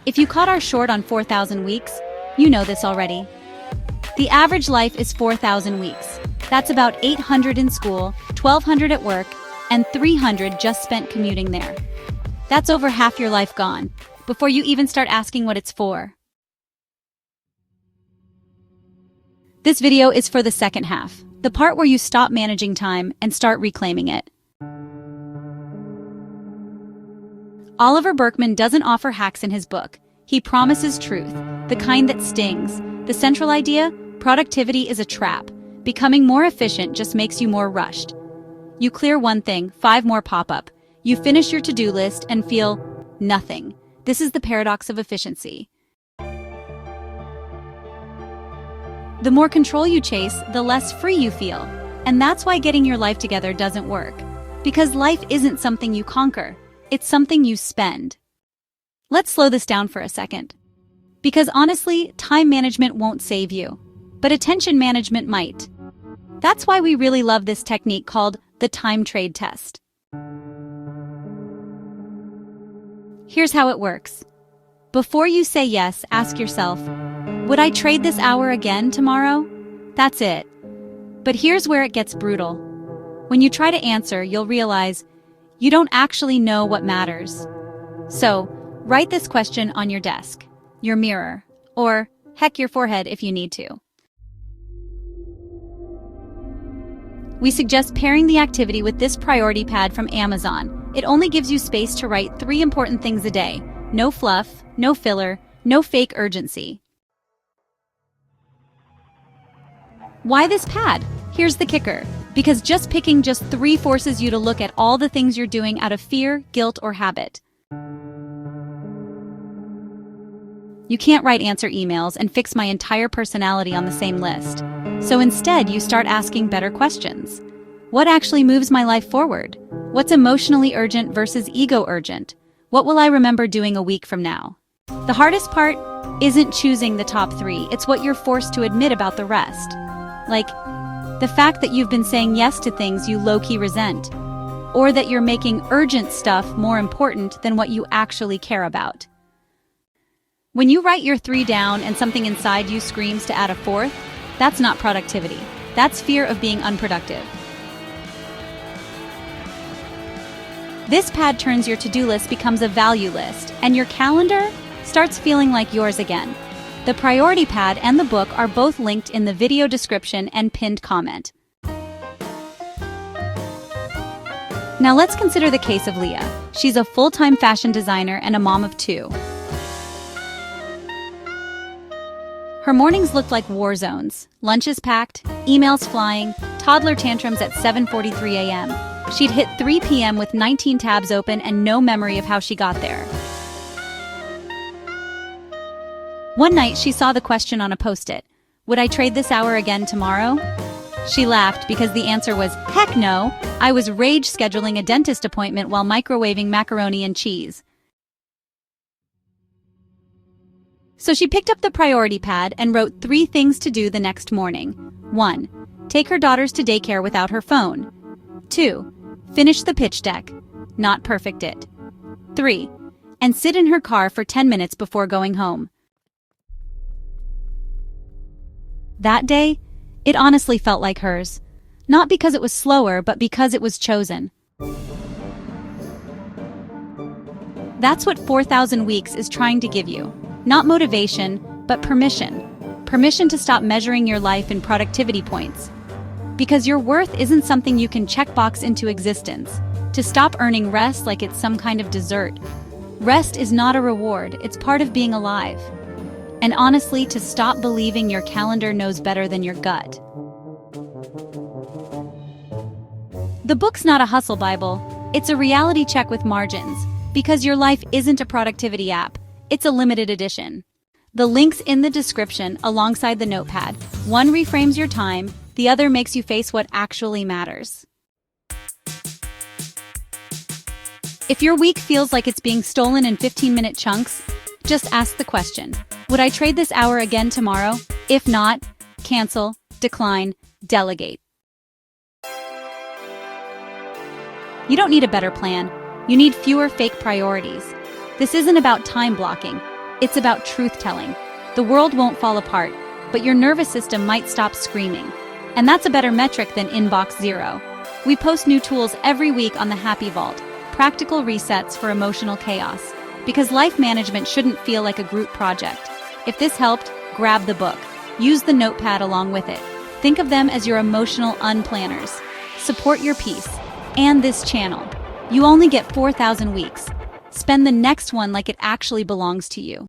If you caught our short on 4,000 weeks, you know this already. The average life is 4,000 weeks. That's about 800 in school, 1,200 at work, and 300 just spent commuting there. That's over half your life gone, before you even start asking what it's for. This video is for the second half, the part where you stop managing time and start reclaiming it. Oliver Burkeman doesn't offer hacks in his book. He promises truth, the kind that stings. The central idea? Productivity is a trap. Becoming more efficient just makes you more rushed. You clear one thing, 5 more pop up. You finish your to-do list and feel nothing. This is the paradox of efficiency. The more control you chase, the less free you feel. And that's why getting your life together doesn't work. Because life isn't something you conquer. It's something you spend. Let's slow this down for a second. Because honestly, time management won't save you. But attention management might. That's why we really love this technique called the time trade test. Here's how it works. Before you say yes, ask yourself, would I trade this hour again tomorrow? That's it. But here's where it gets brutal. When you try to answer, you'll realize you don't actually know what matters. So, write this question on your desk, your mirror, or heck, your forehead if you need to. We suggest pairing the activity with this priority pad from Amazon. It only gives you space to write 3 important things a day. No fluff, no filler, no fake urgency. Why this pad? Here's the kicker. Because just picking just 3 forces you to look at all the things you're doing out of fear, guilt, or habit. You can't write answer emails and fix my entire personality on the same list. So instead, you start asking better questions. What actually moves my life forward? What's emotionally urgent versus ego urgent? What will I remember doing a week from now? The hardest part isn't choosing the top 3, it's what you're forced to admit about the rest. Like, the fact that you've been saying yes to things you low-key resent, or that you're making urgent stuff more important than what you actually care about. When you write your 3 down and something inside you screams to add a 4th, that's not productivity. That's fear of being unproductive. This pad turns your to-do list becomes a value list, and your calendar starts feeling like yours again. The priority pad and the book are both linked in the video description and pinned comment. Now let's consider the case of Leah. She's a full-time fashion designer and a mom of 2. Her mornings looked like war zones. Lunches packed, emails flying, toddler tantrums at 7:43 a.m. She'd hit 3 p.m. with 19 tabs open and no memory of how she got there. One night, she saw the question on a post-it. Would I trade this hour again tomorrow? She laughed because the answer was, heck no! I was rage scheduling a dentist appointment while microwaving macaroni and cheese. So she picked up the priority pad and wrote 3 things to do the next morning. 1. Take her daughters to daycare without her phone. 2. Finish the pitch deck. Not perfect it. 3. And sit in her car for 10 minutes before going home. That day, it honestly felt like hers. Not because it was slower, but because it was chosen. That's what 4,000 weeks is trying to give you. Not motivation, but permission. Permission to stop measuring your life in productivity points. Because your worth isn't something you can checkbox into existence. To stop earning rest like it's some kind of dessert. Rest is not a reward, it's part of being alive. And honestly, to stop believing your calendar knows better than your gut. The book's not a hustle Bible, it's a reality check with margins. Because your life isn't a productivity app, it's a limited edition. The link's in the description alongside the notepad. One reframes your time, the other makes you face what actually matters. If your week feels like it's being stolen in 15-minute chunks, just ask the question, would I trade this hour again tomorrow? If not, cancel, decline, delegate. You don't need a better plan. You need fewer fake priorities. This isn't about time blocking. It's about truth-telling. The world won't fall apart, but your nervous system might stop screaming. And that's a better metric than inbox zero. We post new tools every week on the Happy Vault, practical resets for emotional chaos. Because life management shouldn't feel like a group project. If this helped, grab the book. Use the notepad along with it. Think of them as your emotional unplanners. Support your peace and this channel. You only get 4,000 weeks. Spend the next one like it actually belongs to you.